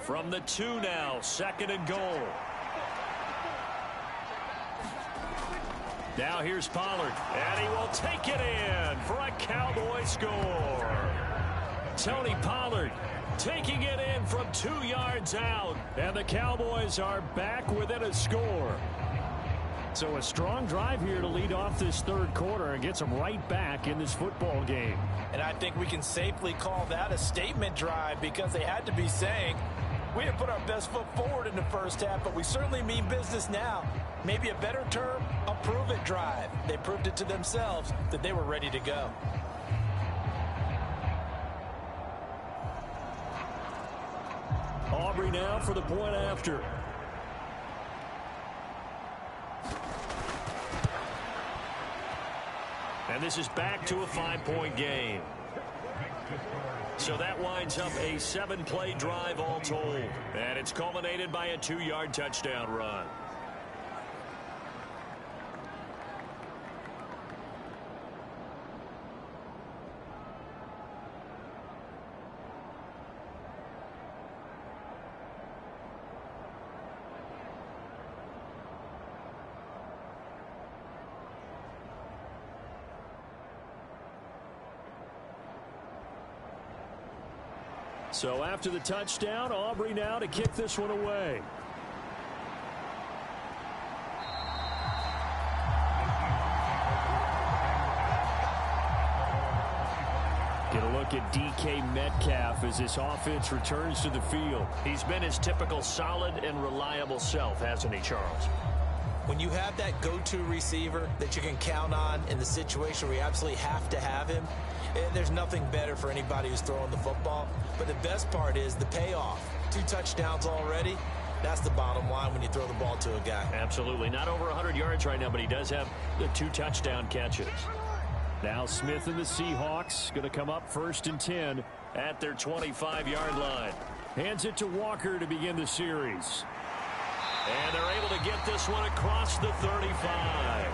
From the 2 now, 2nd and goal. Now here's Pollard, and he will take it in for a Cowboy score. Tony Pollard taking it in from 2 yards out, and the Cowboys are back within a score. So a strong drive here to lead off this 3rd quarter and gets them right back in this football game. And I think we can safely call that a statement drive, because they had to be saying, we have put our best foot forward in the first half, but we certainly mean business now. Maybe a better term, a prove-it drive. They proved it to themselves that they were ready to go. Aubrey now for the point after. And this is back to a 5-point game. So that winds up a 7-play drive all told. And it's culminated by a 2-yard touchdown run. So after the touchdown, Aubrey now to kick this one away. Get a look at DK Metcalf as this offense returns to the field. He's been his typical solid and reliable self, hasn't he, Charles? When you have that go-to receiver that you can count on in the situation where you absolutely have to have him, there's nothing better for anybody who's throwing the football. But the best part is the payoff. 2 touchdowns already. That's the bottom line when you throw the ball to a guy. Absolutely. Not over 100 yards right now, but he does have the 2 touchdown catches. Now Smith and the Seahawks going to come up 1st and 10 at their 25-yard line. Hands it to Walker to begin the series. And they're able to get this one across the 35.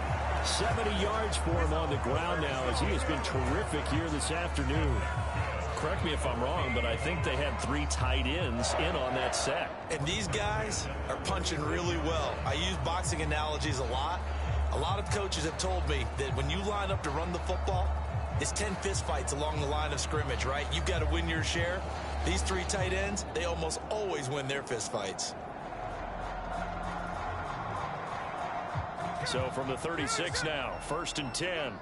70 yards for him on the ground now, as he has been terrific here this afternoon. Correct me if I'm wrong, but I think they had 3 tight ends in on that set. And these guys are punching really well. I use boxing analogies a lot. A lot of coaches have told me that when you line up to run the football, it's 10 fistfights along the line of scrimmage, right? You've got to win your share. These 3 tight ends, they almost always win their fistfights. So from the 36 now, 1st and 10.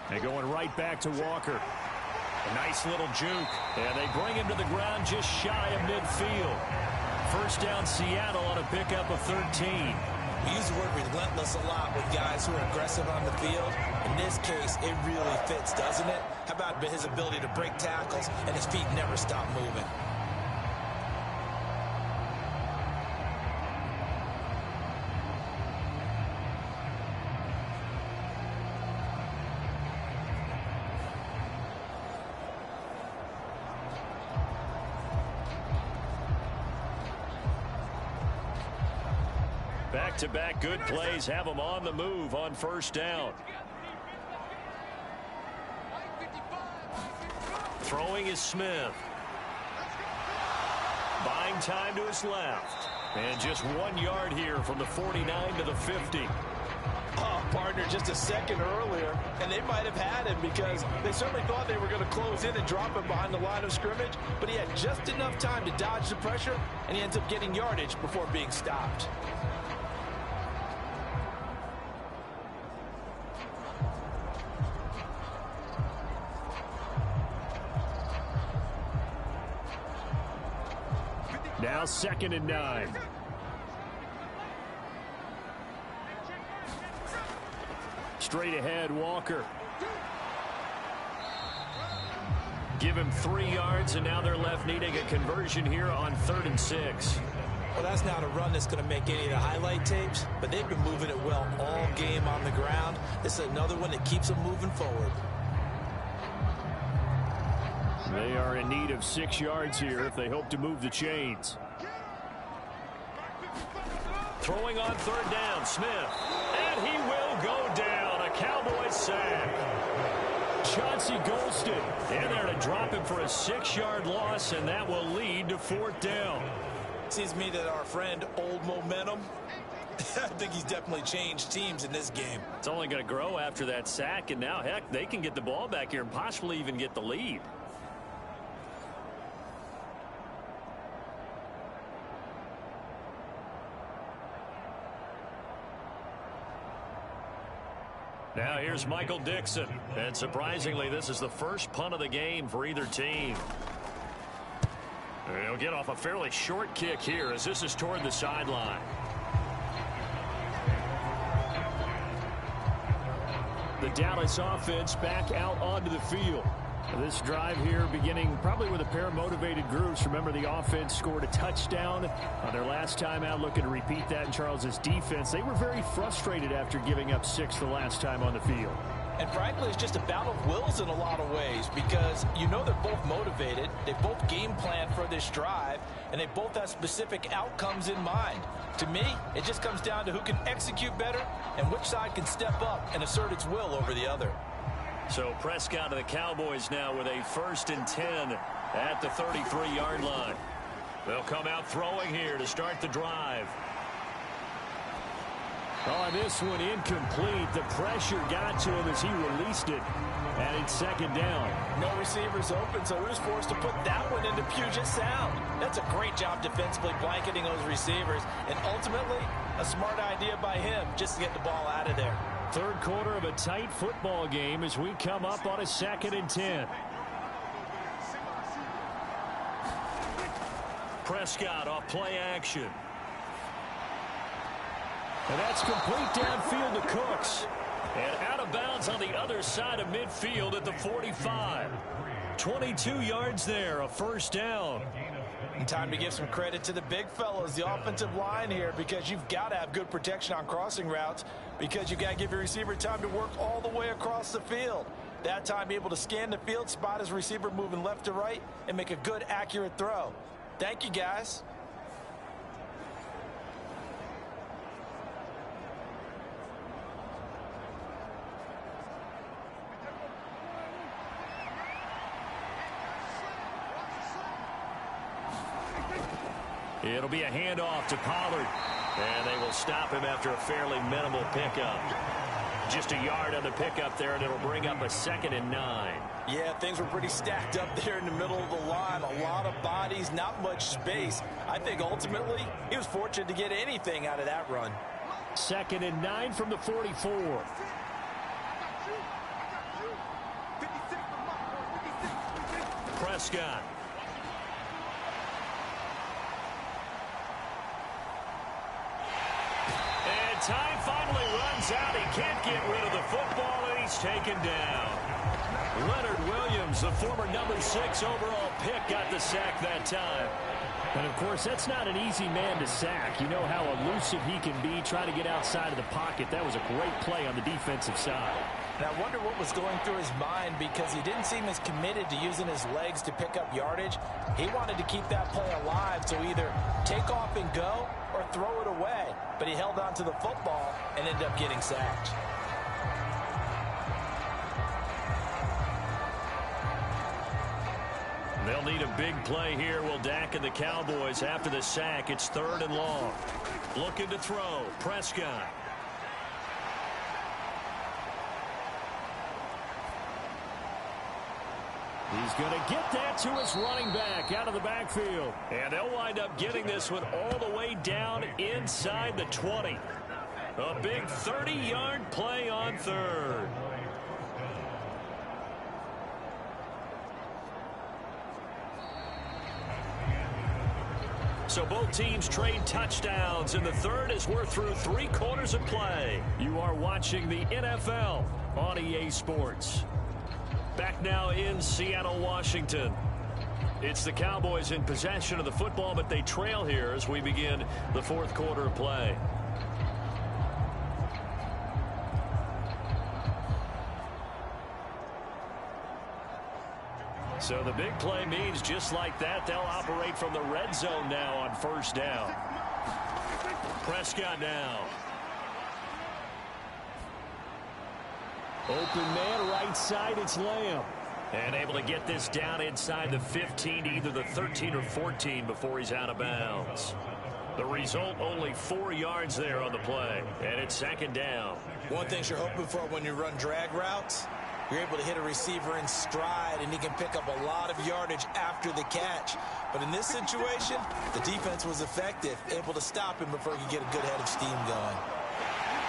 They're going right back to Walker. A nice little juke. And they bring him to the ground just shy of midfield. 1st down Seattle on a pickup of 13. We use the word relentless a lot with guys who are aggressive on the field. In this case, it really fits, doesn't it? How about his ability to break tackles and his feet never stop moving? Back-to-back good plays have them on the move on 1st down. Throwing is Smith. Buying time to his left. And just 1 yard here from the 49 to the 50. Oh, partner, just a second earlier, and they might have had him because they certainly thought they were going to close in and drop him behind the line of scrimmage, but he had just enough time to dodge the pressure, and he ends up getting yardage before being stopped. Now 2nd and 9. Straight ahead, Walker. Give him 3 yards, and now they're left needing a conversion here on 3rd and 6. Well, that's not a run that's going to make any of the highlight tapes, but they've been moving it well all game on the ground. This is another one that keeps them moving forward. They are in need of 6 yards here if they hope to move the chains. Throwing on 3rd down, Smith. And he will go down. A Cowboys sack. Chauncey Golston in there to drop him for a 6-yard loss, and that will lead to 4th down. Seems to me that our friend Old Momentum, I think he's definitely changed teams in this game. It's only going to grow after that sack, and now, heck, they can get the ball back here and possibly even get the lead. Now here's Michael Dixon, and surprisingly, this is the first punt of the game for either team. He'll get off a fairly short kick here as this is toward the sideline. The Dallas offense back out onto the field. This drive here beginning probably with a pair of motivated groups. Remember, the offense scored a touchdown on their last time out, looking to repeat that in Charles's defense. They were very frustrated after giving up 6 the last time on the field. And frankly, it's just a battle of wills in a lot of ways because you know they're both motivated. They both game plan for this drive, and they both have specific outcomes in mind. To me, it just comes down to who can execute better and which side can step up and assert its will over the other. So Prescott of the Cowboys now with a 1st and 10 at the 33-yard line. They'll come out throwing here to start the drive. On this one, incomplete. The pressure got to him as he released it. And it's 2nd down. No receivers open, so who's forced to put that one into Puget Sound? That's a great job defensively blanketing those receivers. And ultimately, a smart idea by him just to get the ball out of there. 3rd quarter of a tight football game as we come up on a 2nd and 10. Prescott off play action. And that's complete downfield to Cooks. And out of bounds on the other side of midfield at the 45. 22 yards there, a 1st down. And time to give some credit to the big fellows, the offensive line here, because you've got to have good protection on crossing routes because you've got to give your receiver time to work all the way across the field. That time able to scan the field, spot his receiver moving left to right, and make a good, accurate throw. Thank you, guys. It'll be a handoff to Pollard. And they will stop him after a fairly minimal pickup. Just a yard on the pickup there, and it'll bring up a 2nd and 9. Yeah, things were pretty stacked up there in the middle of the line. A lot of bodies, not much space. I think ultimately he was fortunate to get anything out of that run. 2nd and 9 from the 44. Prescott. And time finally runs out. He can't get rid of the football, and he's taken down. Leonard Williams, the former number 6 overall pick, got the sack that time. And, of course, that's not an easy man to sack. You know how elusive he can be, try to get outside of the pocket. That was a great play on the defensive side. And I wonder what was going through his mind because he didn't seem as committed to using his legs to pick up yardage. He wanted to keep that play alive to either take off and go or throw it away. But he held on to the football and ended up getting sacked. They'll need a big play here. Will Dak and the Cowboys after the sack. It's 3rd and long. Looking to throw. Prescott. He's going to get that to his running back out of the backfield. And they'll wind up getting this one all the way down inside the 20. A big 30-yard play on 3rd. So both teams trade touchdowns, and the 3rd as we're through 3 quarters of play. You are watching the NFL on EA Sports. Back now in Seattle, Washington. It's the Cowboys in possession of the football, but they trail here as we begin the 4th quarter of play. So the big play means just like that, they'll operate from the red zone now on 1st down. Prescott now. Open man right side, it's Lamb. And able to get this down inside the 15, either the 13 or 14 before he's out of bounds. The result, only 4 yards there on the play. And it's second down. One thing you're hoping for when you run drag routes, you're able to hit a receiver in stride, and he can pick up a lot of yardage after the catch. But in this situation, the defense was effective, able to stop him before he could get a good head of steam going.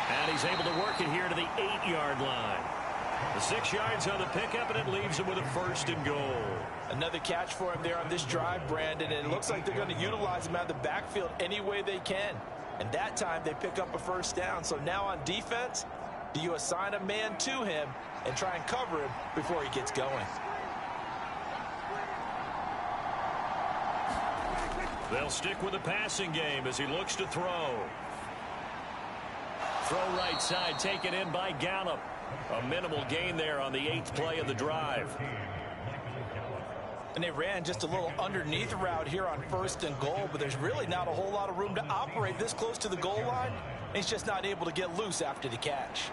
And he's able to work it here to the 8-yard line. The 6 yards on the pickup, and it leaves him with a 1st and goal. Another catch for him there on this drive, Brandon, and it looks like they're going to utilize him out of the backfield any way they can. And that time they pick up a 1st down. So now on defense, do you assign a man to him and try and cover him before he gets going? They'll stick with the passing game as he looks to throw. Throw right side, taken in by Gallup. A minimal gain there on the 8th play of the drive. And they ran just a little underneath route here on 1st and goal, but there's really not a whole lot of room to operate this close to the goal line. He's just not able to get loose after the catch.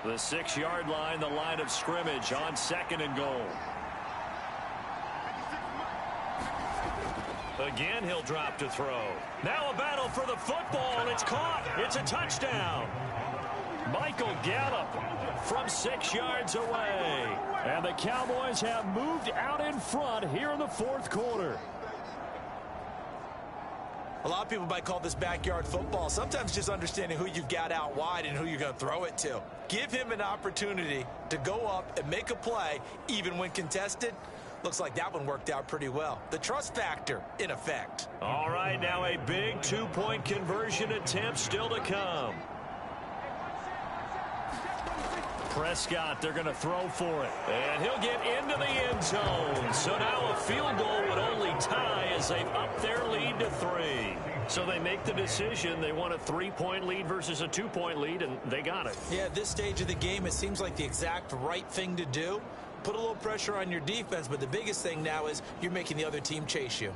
The 6-yard line, the line of scrimmage on 2nd and goal. Again, he'll drop to throw. Now a battle for the football, and it's caught. It's a touchdown. Michael Gallup from 6 yards away. And the Cowboys have moved out in front here in the 4th quarter. A lot of people might call this backyard football. Sometimes just understanding who you've got out wide and who you're going to throw it to. Give him an opportunity to go up and make a play, even when contested. Looks like that one worked out pretty well. The trust factor in effect. All right, now a big 2-point conversion attempt still to come. Prescott, they're going to throw for it. And he'll get into the end zone. So now a field goal would only tie as they've upped their lead to 3. So they make the decision. They want a 3-point lead versus a 2-point lead, and they got it. Yeah, at this stage of the game, it seems like the exact right thing to do. Put a little pressure on your defense, but the biggest thing now is you're making the other team chase you.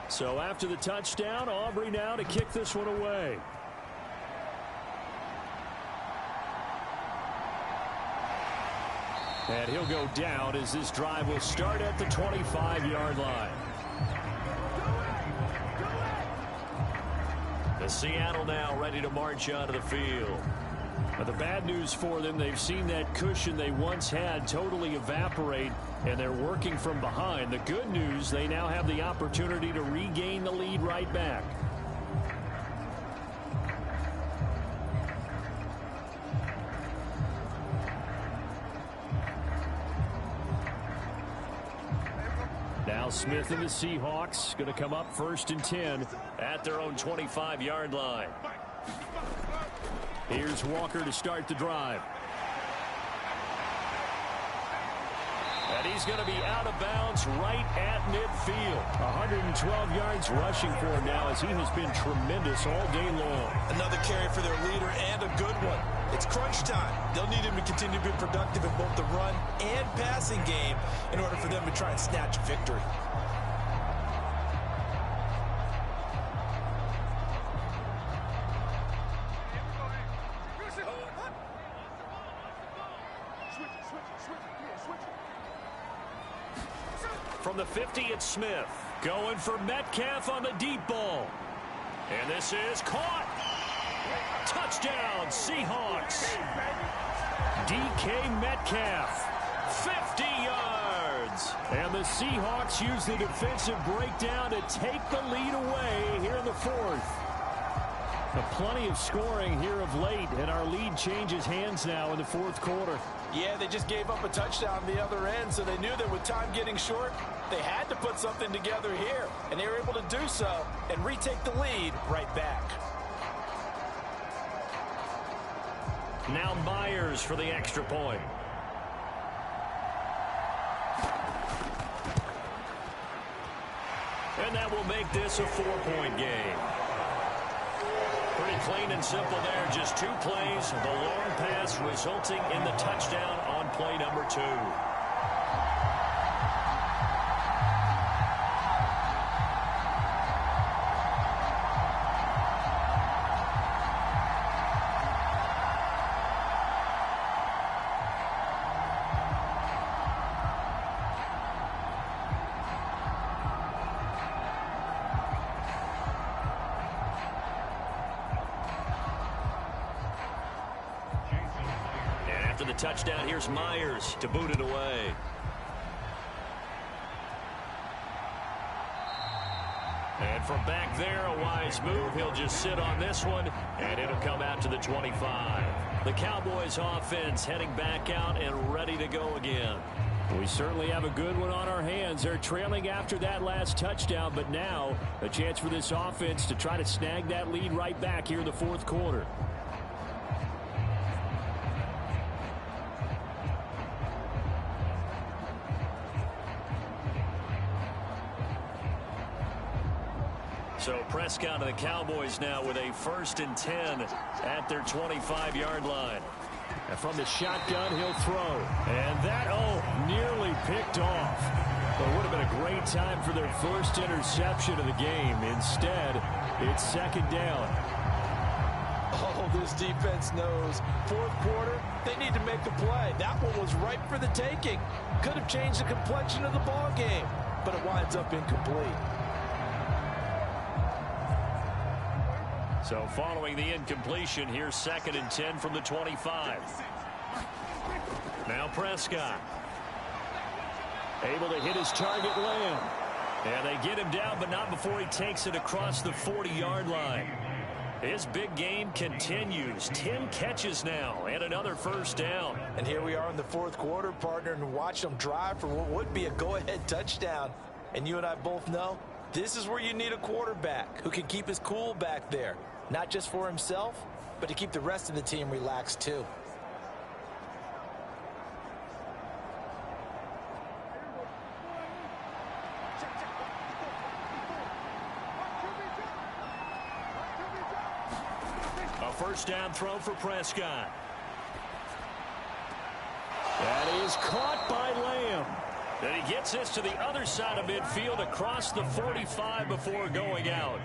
So after the touchdown, Aubrey now to kick this one away. And he'll go down as this drive will start at the 25-yard line. The Seattle now ready to march onto the field. But the bad news for them, they've seen that cushion they once had totally evaporate, and they're working from behind. The good news, they now have the opportunity to regain the lead right back. Now Smith and the Seahawks going to come up 1st and 10 at their own 25-yard line. Here's Walker to start the drive. And he's going to be out of bounds right at midfield. 112 yards rushing for him now as he has been tremendous all day long. Another carry for their leader and a good one. It's crunch time. They'll need him to continue to be productive in both the run and passing game in order for them to try and snatch a victory. From the 50, it's Smith. Going for Metcalf on the deep ball. And this is caught. Touchdown, Seahawks. DK Metcalf, 50 yards. And the Seahawks use the defensive breakdown to take the lead away here in the 4th. Plenty of scoring here of late, and our lead changes hands now in the fourth quarter. Yeah, they just gave up a touchdown on the other end, so they knew that with time getting short, they had to put something together here, and they were able to do so and retake the lead right back. Now Myers for the extra point. And that will make this a 4-point game. Pretty clean and simple there. Just 2 plays. The long pass resulting in the touchdown on play number 2. After the touchdown, here's Myers to boot it away. And from back there, a wise move. He'll just sit on this one, and it'll come out to the 25. The Cowboys offense heading back out and ready to go again. We certainly have a good one on our hands. They're trailing after that last touchdown, but now a chance for this offense to try to snag that lead right back here in the fourth quarter. So Prescott and the Cowboys now with a 1st and 10 at their 25-yard line. And from the shotgun, he'll throw. And that, nearly picked off. But it would have been a great time for their first interception of the game. Instead, it's 2nd down. Oh, this defense knows. Fourth quarter, they need to make a play. That one was ripe for the taking. Could have changed the complexion of the ball game, but it winds up incomplete. So following the incompletion, here's 2nd and 10 from the 25. Now Prescott. Able to hit his target, Lamb. And they get him down, but not before he takes it across the 40-yard line. His big game continues. 10 catches now and another 1st down. And here we are in the fourth quarter, partner, and watch them drive for what would be a go-ahead touchdown. And you and I both know this is where you need a quarterback who can keep his cool back there. Not just for himself, but to keep the rest of the team relaxed too. A 1st down throw for Prescott. That is caught by Lamb. And he gets this to the other side of midfield across the 45 before going out.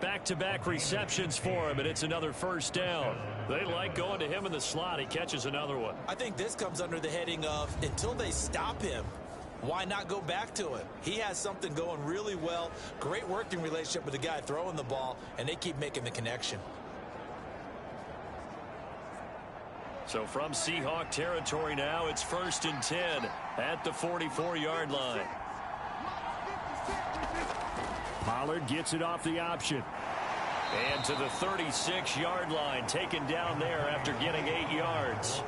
Back-to-back receptions for him, and it's another 1st down. They like going to him in the slot. He catches another one. I think this comes under the heading of until they stop him, why not go back to him? He has something going really well. Great working relationship with the guy throwing the ball, and they keep making the connection. So from Seahawk territory now, it's 1st and 10 at the 44-yard line. Pollard gets it off the option. And to the 36-yard line, taken down there after getting 8 yards.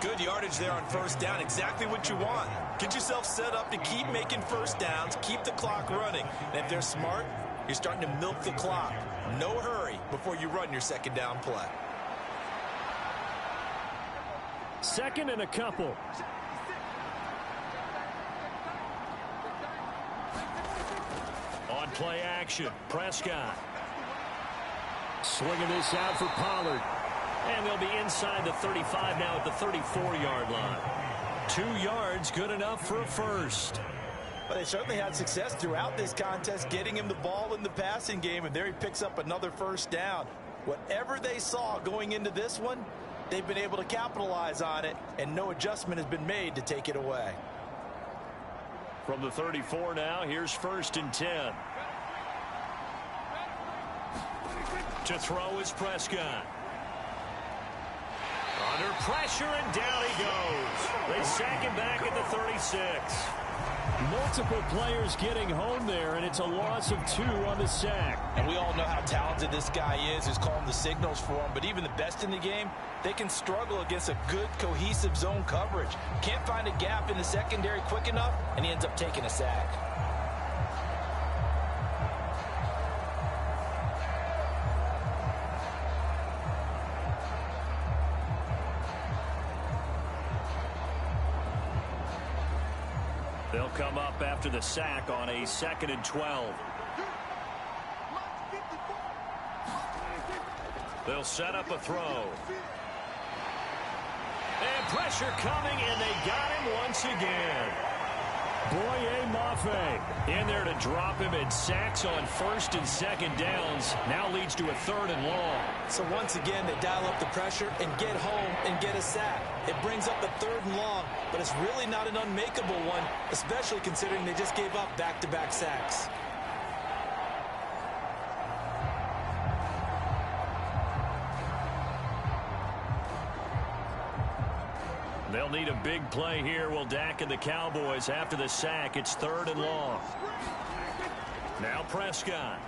Good yardage there on 1st down. Exactly what you want. Get yourself set up to keep making 1st downs, keep the clock running. And if they're smart, you're starting to milk the clock. No hurry before you run your 2nd down play. 2nd and a couple. On play action, Prescott. Swinging this out for Pollard. And they'll be inside the 35 now at the 34-yard line. 2 yards, good enough for a 1st. But they certainly had success throughout this contest getting him the ball in the passing game, and there he picks up another 1st down. Whatever they saw going into this one, they've been able to capitalize on it, and no adjustment has been made to take it away. From the 34 now, here's 1st and 10. To throw is Prescott. Under pressure, and down he goes. They sack him back at the 36. multiple players getting home there, and it's a loss of 2 on the sack. And we all know how talented this guy is who's calling the signals for him, but even the best in the game, they can struggle against a good, cohesive zone coverage. Can't find a gap in the secondary quick enough, and he ends up taking a sack. They'll come up after the sack on a 2nd and 12. They'll set up a throw. And pressure coming, and they got him once again. weird-ape7's in there to drop him, and sacks on 1st and 2nd downs. Now leads to a 3rd and long. So once again, they dial up the pressure and get home and get a sack. It brings up a 3rd and long, but it's really not an unmakeable one, especially considering they just gave up back-to-back sacks. They'll need a big play here. Will Dak and the Cowboys after the sack. It's 3rd and long. Now Prescott.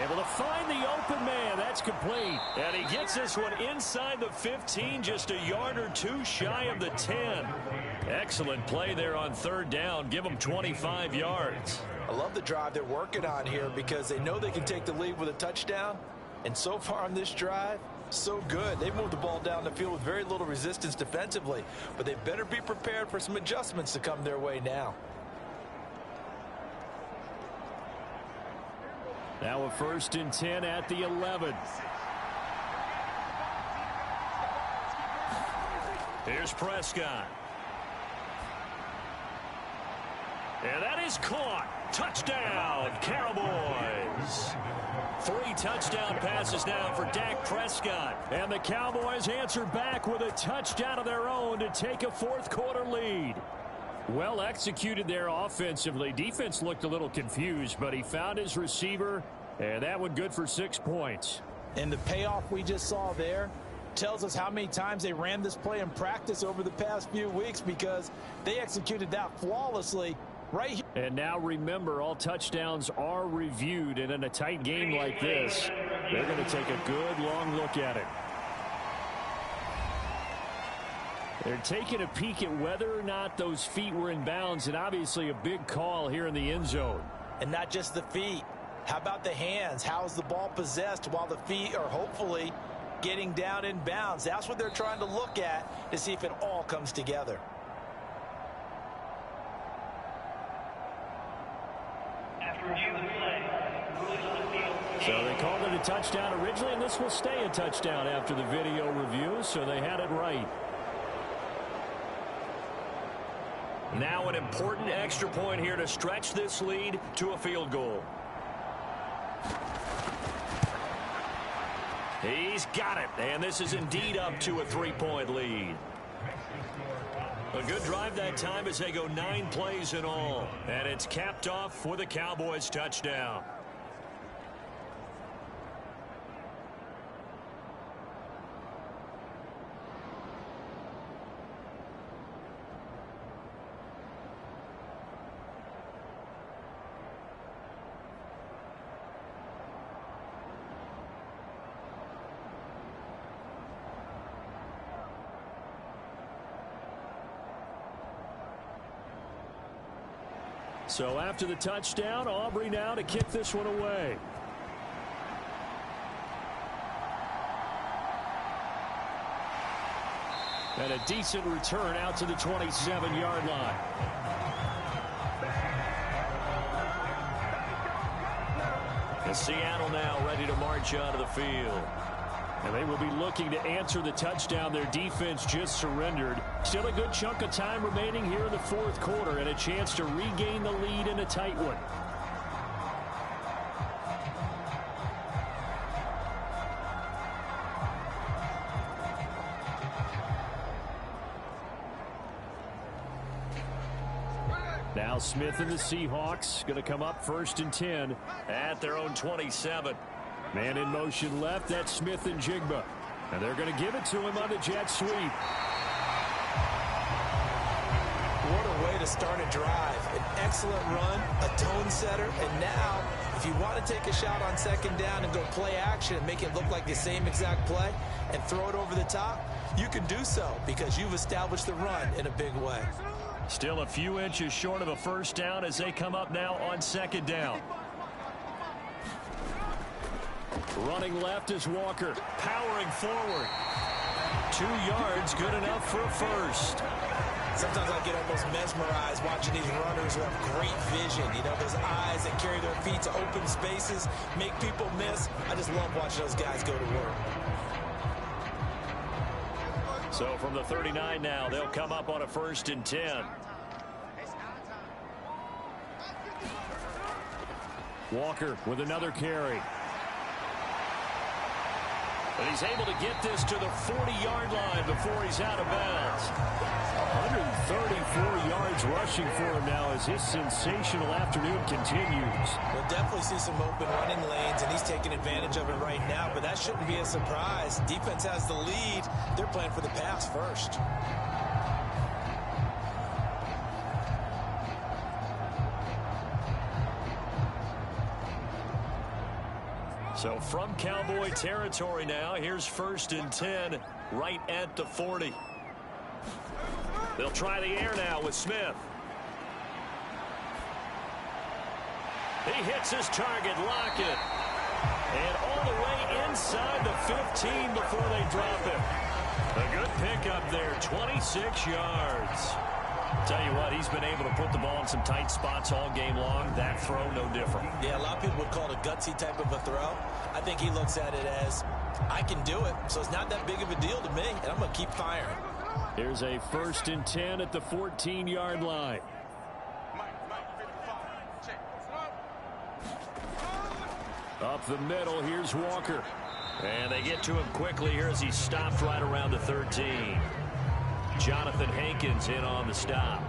Able to find the open man. That's complete. And he gets this one inside the 15, just a yard or 2 shy of the 10. Excellent play there on 3rd down. Give them 25 yards. I love the drive they're working on here because they know they can take the lead with a touchdown. And so far on this drive, so good. They moved the ball down the field with very little resistance defensively, but they better be prepared for some adjustments to come their way now. Now a 1st and 10 at the 11. Here's Prescott. And that is caught. Touchdown, Cowboys. 3 touchdown passes now for Dak Prescott. And the Cowboys answer back with a touchdown of their own to take a 4th quarter lead. Well executed there offensively. Defense looked a little confused, but he found his receiver, and that one good for 6 points. And the payoff we just saw there tells us how many times they ran this play in practice over the past few weeks, because they executed that flawlessly right here. And now remember, all touchdowns are reviewed, and in a tight game like this, they're going to take a good long look at it. They're taking a peek at whether or not those feet were in bounds, and obviously a big call here in the end zone. And not just the feet. How about the hands? How is the ball possessed while the feet are hopefully getting down in bounds? That's what they're trying to look at to see if it all comes together. So they called it a touchdown originally, and this will stay a touchdown after the video review, so they had it right. Now an important extra point here to stretch this lead to a field goal. He's got it, and this is indeed up to a 3-point lead. A good drive that time as they go 9 plays in all, and it's capped off with a Cowboys touchdown. So after the touchdown, Aubrey now to kick this one away. And a decent return out to the 27-yard line. And Seattle now ready to march out of the field. And they will be looking to answer the touchdown their defense just surrendered. Still a good chunk of time remaining here in the 4th quarter, and a chance to regain the lead in a tight one. Now Smith and the Seahawks going to come up 1st and 10 at their own 27. Man in motion left. That's Smith and Jigba. And they're going to give it to him on the jet sweep. What a way to start a drive. An excellent run, a tone setter, and now, if you want to take a shot on second down and go play action and make it look like the same exact play and throw it over the top, you can do so because you've established the run in a big way. Still a few inches short of a first down as they come up now on second down. Running left is Walker, powering forward. 2 yards, good enough for a first. Sometimes I get almost mesmerized watching these runners who have great vision. You know, those eyes that carry their feet to open spaces, make people miss. I just love watching those guys go to work. So from the 39 now, they'll come up on a 1st and 10. Walker with another carry. But he's able to get this to the 40-yard line before he's out of bounds. 134 yards rushing for him now as his sensational afternoon continues. We'll definitely see some open running lanes, and he's taking advantage of it right now, but that shouldn't be a surprise. Defense has the lead. They're playing for the pass first. So from Cowboy territory now, here's 1st and 10 right at the 40. They'll try the air now with Smith. He hits his target, Lockett. And all the way inside the 15 before they drop him. A good pickup there, 26 yards. Tell you what, he's been able to put the ball in some tight spots all game long. That throw, no different. Yeah, a lot of people would call it a gutsy type of a throw. I think he looks at it as, I can do it, so it's not that big of a deal to me, and I'm going to keep firing. Here's a 1st and 10 at the 14-yard line. Up the middle, here's Walker. And they get to him quickly here as he's stopped right around the 13. Jonathan Hankins in on the stop.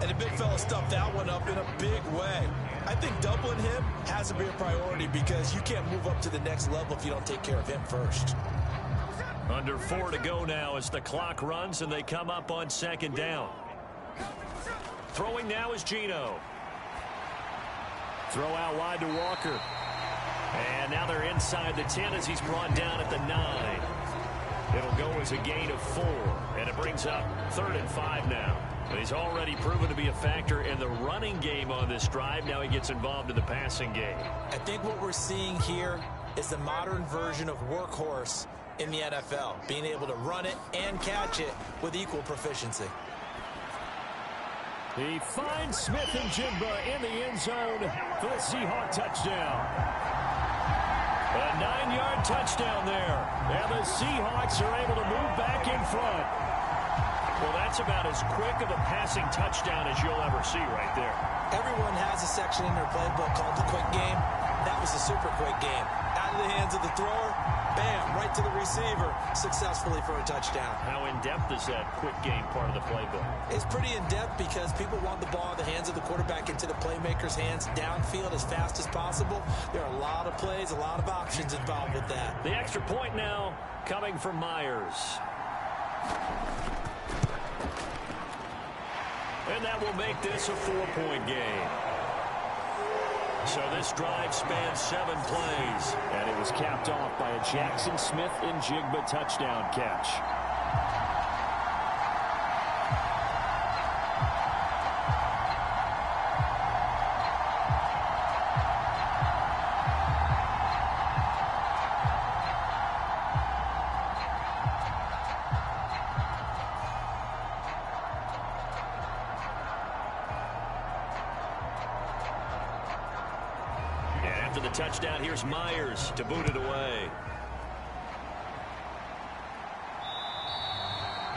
And the big fella stuffed that one up in a big way. I think doubling him has to be a priority because you can't move up to the next level if you don't take care of him first. Under 4 to go now as the clock runs and they come up on 2nd down. Throwing now is Geno. Throw out wide to Walker. And now they're inside the 10 as he's brought down at the 9. It'll go as a gain of 4, and it brings up 3rd and 5 now. But he's already proven to be a factor in the running game on this drive. Now he gets involved in the passing game. I think what we're seeing here is the modern version of workhorse in the NFL, being able to run it and catch it with equal proficiency. He finds Smith and Jigba in the end zone for the Seahawk touchdown. A 9-yard touchdown there. And the Seahawks are able to move back in front. Well, that's about as quick of a passing touchdown as you'll ever see right there. Everyone has a section in their playbook called the quick game. That was a super quick game. Out of the hands of the thrower, bam, right to the receiver, successfully for a touchdown. How in-depth is that quick game part of the playbook? It's pretty in-depth because people want the ball in the hands of the quarterback into the playmaker's hands downfield as fast as possible. There are a lot of plays, a lot of options involved with that. The extra point now coming from Myers. And that will make this a 4-point game. So this drive spans 7 plays. And it was capped off by a Jackson Smith and Jigba touchdown catch. After the touchdown, here's Myers to boot it away.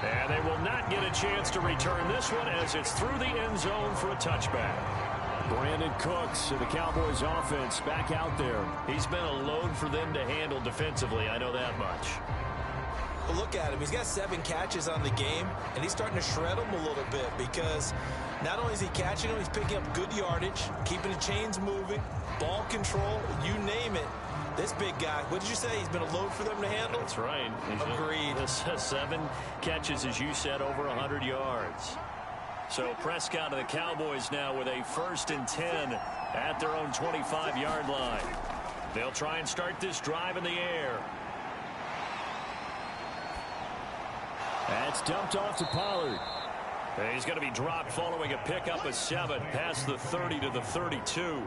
And they will not get a chance to return this one as it's through the end zone for a touchback. Brandon Cooks and the Cowboys offense back out there. He's been a load for them to handle defensively, I know that much. Well, look at him. He's got 7 catches on the game, and he's starting to shred them a little bit because not only is he catching them, he's picking up good yardage, keeping the chains moving, ball control, you name it. This big guy, what did you say? He's been a load for them to handle? That's right. Agreed. 7 catches, as you said, over 100 yards. So Prescott and the Cowboys now with a 1st and 10 at their own 25-yard line. They'll try and start this drive in the air. That's dumped off to Pollard. He's going to be dropped following a pickup of 7 past the 30 to the 32.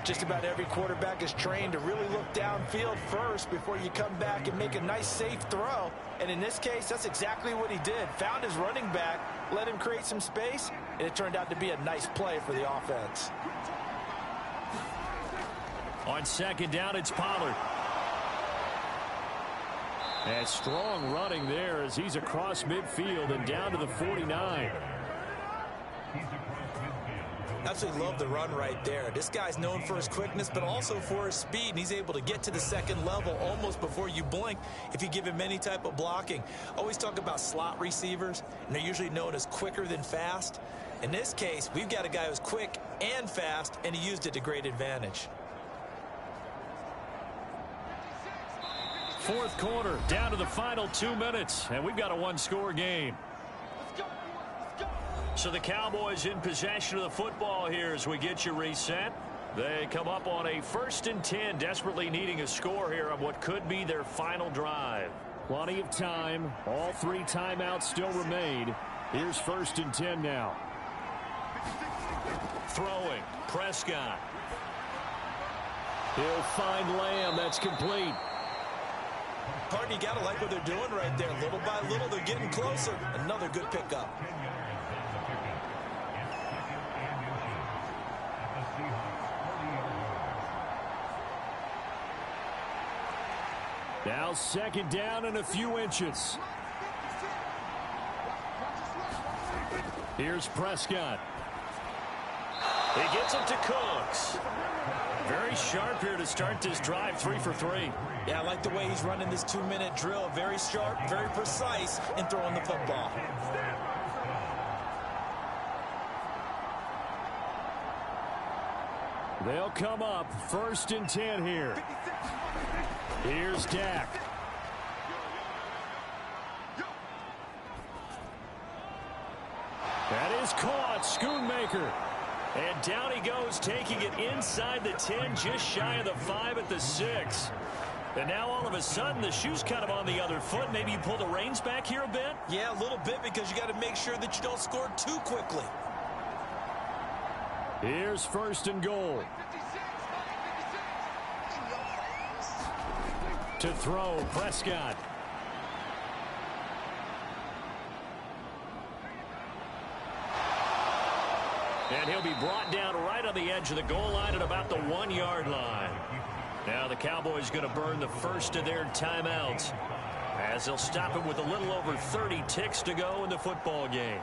Just about every quarterback is trained to really look downfield first before you come back and make a nice safe throw. And in this case, that's exactly what he did. Found his running back, let him create some space, and it turned out to be a nice play for the offense. On 2nd down, it's Pollard. And strong running there as he's across midfield and down to the 49. Absolutely love the run right there. This guy's known for his quickness, but also for his speed. And he's able to get to the 2nd level almost before you blink if you give him any type of blocking. Always talk about slot receivers, and they're usually known as quicker than fast. In this case, we've got a guy who's quick and fast, and he used it to great advantage. 4th quarter, down to the final 2 minutes, and we've got a 1-score game. So the Cowboys in possession of the football here as we get you reset. They come up on a 1st and 10, desperately needing a score here on what could be their final drive. Plenty of time. All 3 timeouts still remain. Here's 1st and 10 now. Throwing, Prescott. He'll find Lamb. That's complete. Partner, you got to like what they're doing right there. Little by little, they're getting closer. Another good pickup. Now 2nd down and a few inches. Here's Prescott. He gets it to Cooks. Very sharp here to start this drive, 3 for 3. Yeah, I like the way he's running this 2-minute drill. Very sharp, very precise in throwing the football. They'll come up 1st and 10 here. Here's Dak. That is caught. Schoonmaker. And down he goes, taking it inside the 10, just shy of the 5 at the 6. And now all of a sudden the shoe's kind of on the other foot. Maybe you pull the reins back here a bit? Yeah, a little bit, because you got to make sure that you don't score too quickly. Here's 1st and goal. To throw, Prescott. And he'll be brought down right on the edge of the goal line at about the 1-yard line. Now the Cowboys going to burn the first of their timeouts as they'll stop him with a little over 30 ticks to go in the football game.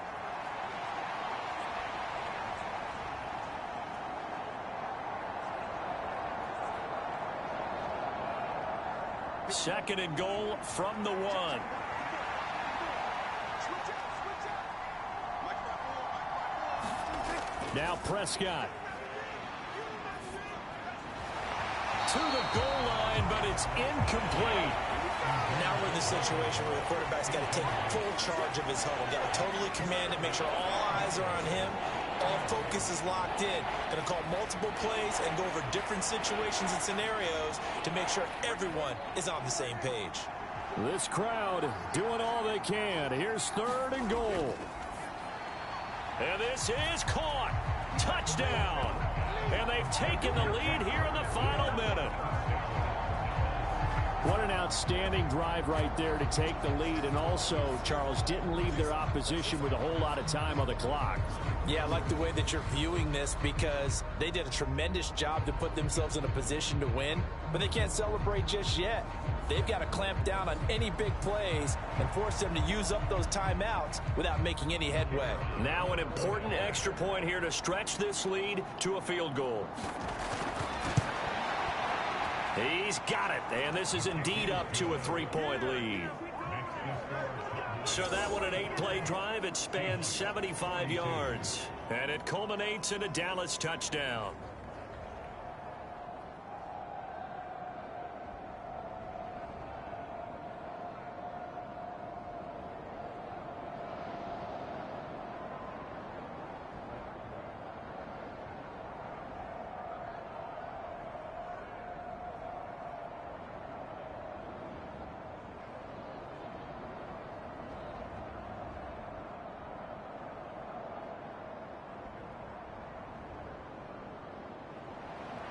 Second and goal from the 1. Now Prescott. To the goal line, but it's incomplete. Now we're in the situation where the quarterback's got to take full charge of his huddle. Got to totally command it, make sure all eyes are on him. All focus is locked in. Going to call multiple plays and go over different situations and scenarios to make sure everyone is on the same page. This crowd doing all they can. Here's 3rd and goal. And this is caught. Touchdown. And they've taken the lead here in the final minute. What an outstanding drive right there to take the lead. And also, Charles, didn't leave their opposition with a whole lot of time on the clock. Yeah, I like the way that you're viewing this, because they did a tremendous job to put themselves in a position to win, but they can't celebrate just yet. They've got to clamp down on any big plays and force them to use up those timeouts without making any headway. Now an important extra point here to stretch this lead to a field goal. He's got it, and this is indeed up to a 3-point lead. So that one, an 8-play drive. It spans 75 yards, and it culminates in a Dallas touchdown.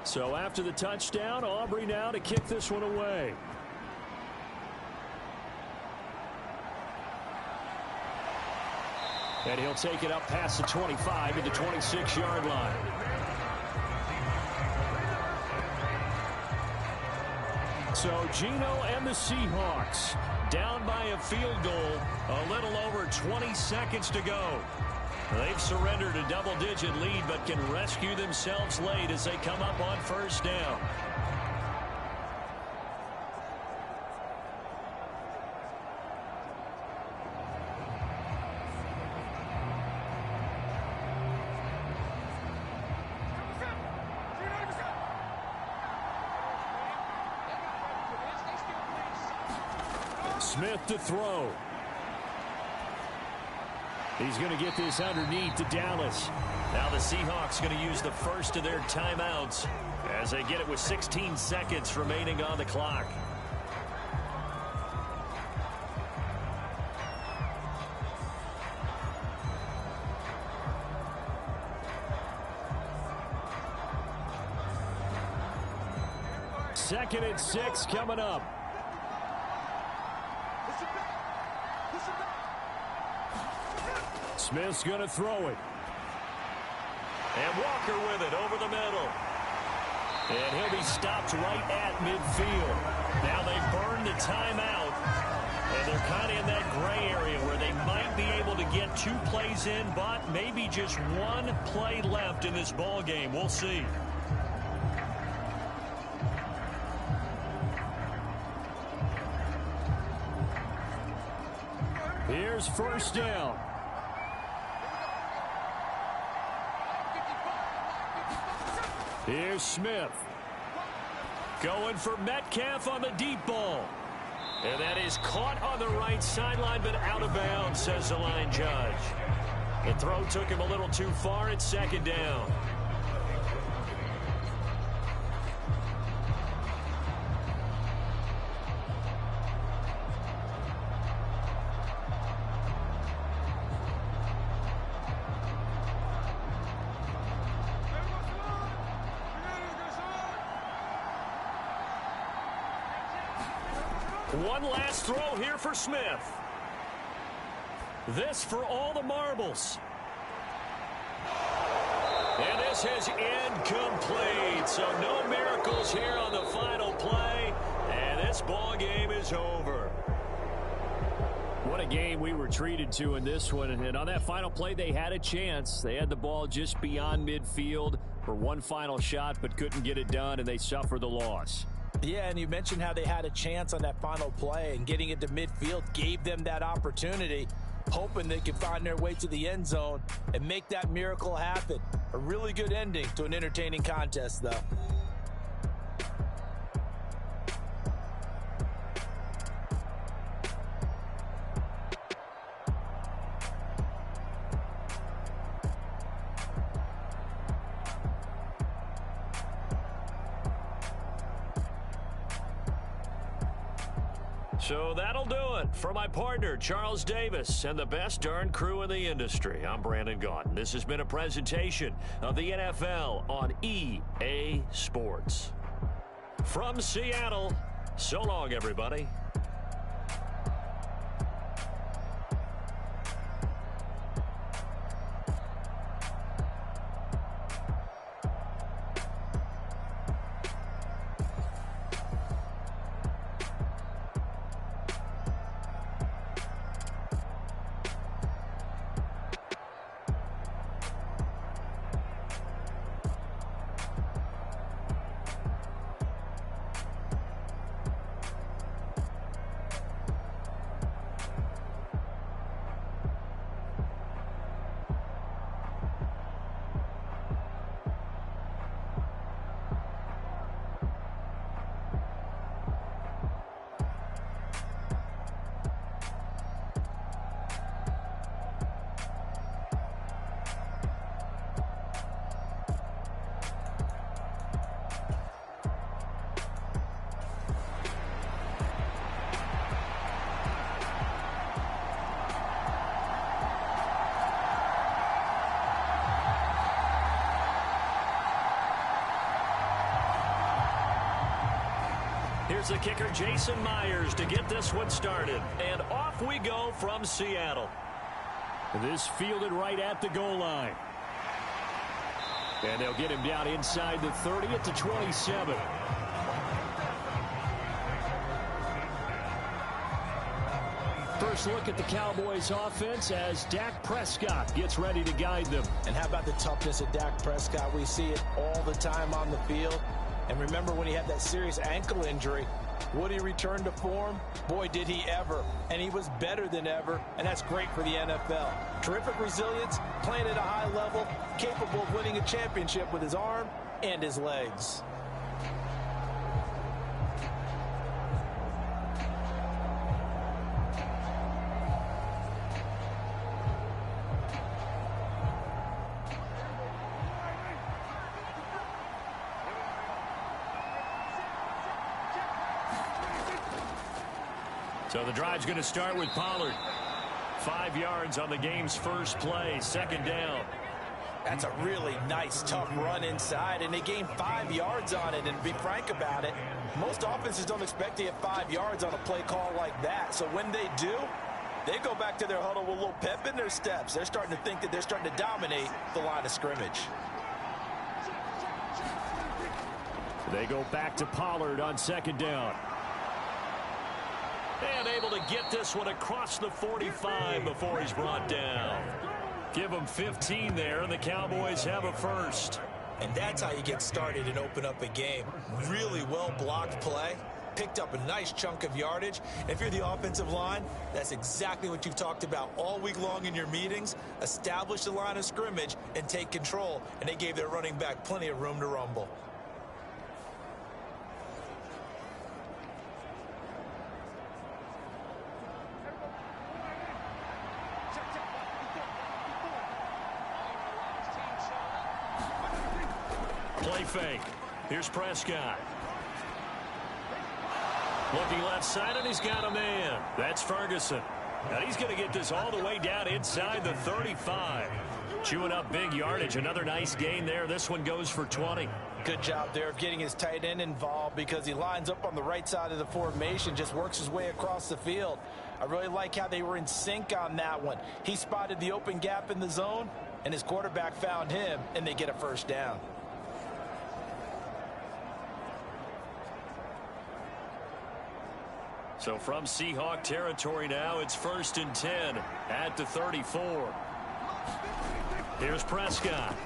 So after the touchdown, Aubrey now to kick this one away. And he'll take it up past the 25 at the 26-yard line. So Geno and the Seahawks down by a field goal, a little over 20 seconds to go. They've surrendered a double-digit lead, but can rescue themselves late as they come up on first down. Smith to throw. He's going to get this underneath to Dallas. Now the Seahawks going to use the first of their timeouts as they get it with 16 seconds remaining on the clock. Second and 6 coming up. Smith's going to throw it. And Walker with it over the middle. And he'll be stopped right at midfield. Now they've burned the timeout. And they're kind of in that gray area where they might be able to get 2 plays in, but maybe just 1 play left in this ball game. We'll see. Here's first down. Here's Smith. Going for Metcalf on the deep ball. And that is caught on the right sideline, but out of bounds, says the line judge. The throw took him a little too far at second down. One last throw here for Smith. This for all the marbles. And this is incomplete. So no miracles here on the final play. And this ball game is over. What a game we were treated to in this one. And on that final play, they had a chance. They had the ball just beyond midfield for one final shot, but couldn't get it done, and they suffered the loss. Yeah, and you mentioned how they had a chance on that final play, and getting it to midfield gave them that opportunity, hoping they could find their way to the end zone and make that miracle happen. A really good ending to an entertaining contest, though. So that'll do it for my partner, Charles Davis, and the best darn crew in the industry. I'm Brandon Gaudin. This has been a presentation of the NFL on EA Sports. From Seattle, so long, everybody. Here's the kicker, Jason Myers, to get this one started. And off we go from Seattle. This fielded right at the goal line. And they'll get him down inside the 30 at the 27. First look at the Cowboys offense as Dak Prescott gets ready to guide them. And how about the toughness of Dak Prescott? We see it all the time on the field. And remember when he had that serious ankle injury, would he return to form? Boy, did he ever. And he was better than ever, and that's great for the NFL. Terrific resilience, playing at a high level, capable of winning a championship with his arm and his legs. So the drive's going to start with Pollard. 5 yards on the game's first play, second down. That's a really nice, tough run inside, and they gained 5 yards on it. And to be frank about it, most offenses don't expect to get 5 yards on a play call like that. So when they do, they go back to their huddle with a little pep in their steps. They're starting to think that they're starting to dominate the line of scrimmage. They go back to Pollard on second down. And able to get this one across the 45 before he's brought down. Give them 15 there, and the Cowboys have a first. And that's how you get started and open up a game. Really well-blocked play. Picked up a nice chunk of yardage. If you're the offensive line, that's exactly what you've talked about all week long in your meetings. Establish the line of scrimmage and take control. And they gave their running back plenty of room to rumble. Play fake. Here's Prescott. Looking left side, and he's got a man. That's Ferguson. And he's going to get this all the way down inside the 35. Chewing up big yardage. Another nice gain there. This one goes for 20. Good job there of getting his tight end involved because he lines up on the right side of the formation, just works his way across the field. I really like how they were in sync on that one. He spotted the open gap in the zone, and his quarterback found him, and they get a first down. So from Seahawk territory now, it's 1st and 10 at the 34. Here's Prescott.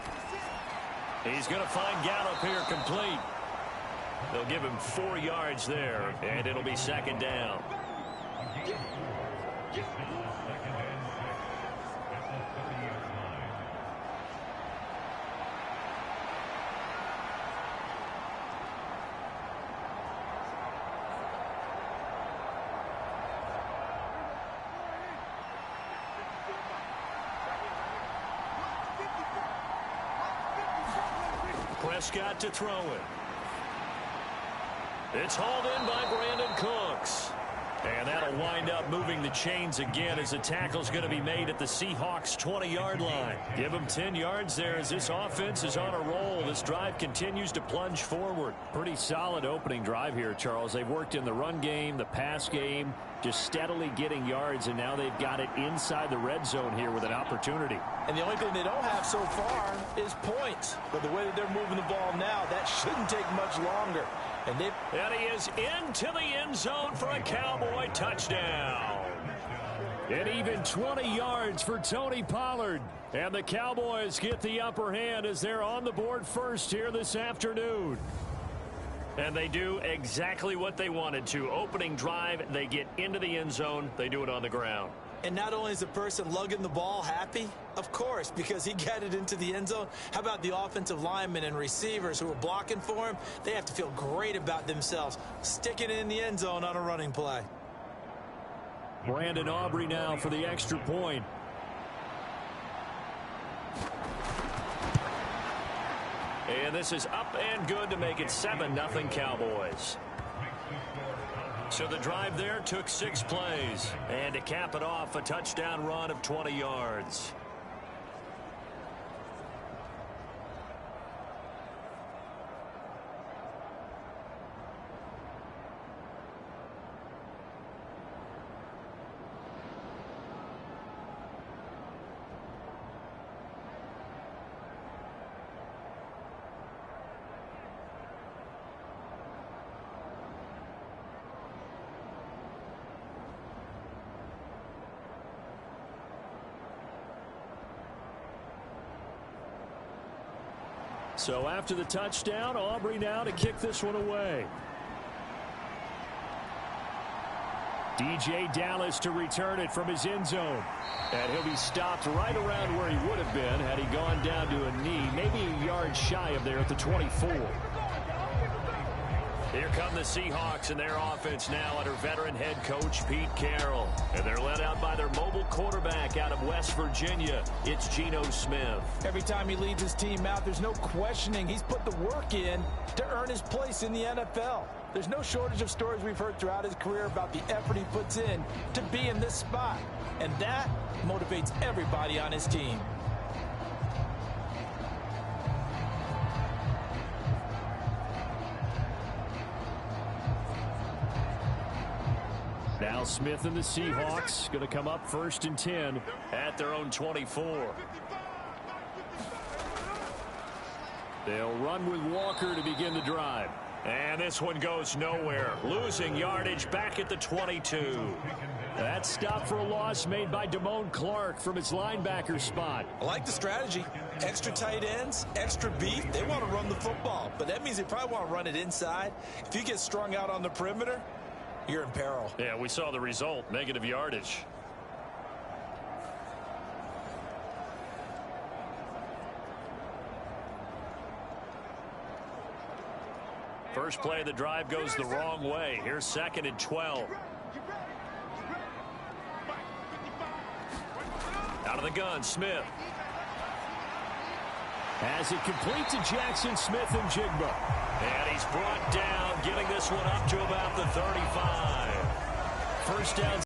He's going to find Gallup here complete. They'll give him 4 yards there, and it'll be second down. Prescott to throw it. It's hauled in by Brandon Cooks. And that'll wind up moving the chains again as the tackle's going to be made at the Seahawks' 20-yard line. Give them 10 yards there as this offense is on a roll. This drive continues to plunge forward. Pretty solid opening drive here, Charles. They've worked in the run game, the pass game, just steadily getting yards, and now they've got it inside the red zone here with an opportunity. And the only thing they don't have so far is points. But the way that they're moving the ball now, that shouldn't take much longer. And he is into the end zone for a Cowboy touchdown. An even 20 yards for Tony Pollard. And the Cowboys get the upper hand as they're on the board first here this afternoon. And they do exactly what they wanted to. Opening drive, they get into the end zone. They do it on the ground. And not only is the person lugging the ball happy, of course, because he got it into the end zone. How about the offensive linemen and receivers who are blocking for him? They have to feel great about themselves, sticking it in the end zone on a running play. Brandon Aubrey now for the extra point. And this is up and good to make it 7-0 Cowboys. So the drive there took 6 plays. And to cap it off, a touchdown run of 20 yards. So after the touchdown, Aubrey now to kick this one away. DJ Dallas to return it from his end zone. And he'll be stopped right around where he would have been had he gone down to a knee, maybe a yard shy of there at the 24. Here come the Seahawks and their offense now under veteran head coach Pete Carroll. And they're led out by their mobile quarterback out of West Virginia. It's Geno Smith. Every time he leads his team out, there's no questioning. He's put the work in to earn his place in the NFL. There's no shortage of stories we've heard throughout his career about the effort he puts in to be in this spot. And that motivates everybody on his team. Now Smith and the Seahawks going to come up 1st and 10 at their own 24. They'll run with Walker to begin the drive. And this one goes nowhere. Losing yardage back at the 22. That stop for a loss made by Damone Clark from his linebacker spot. I like the strategy. Extra tight ends, extra beef. They want to run the football, but that means they probably want to run it inside. If you get strung out on the perimeter, you're in peril. Yeah, we saw the result. Negative yardage. First play of the drive goes the wrong way. Here's 2nd and 12. Out of the gun, Smith. Has it complete to Jackson Smith and Jigba. And he's brought down, getting this one up to about the 35. First down.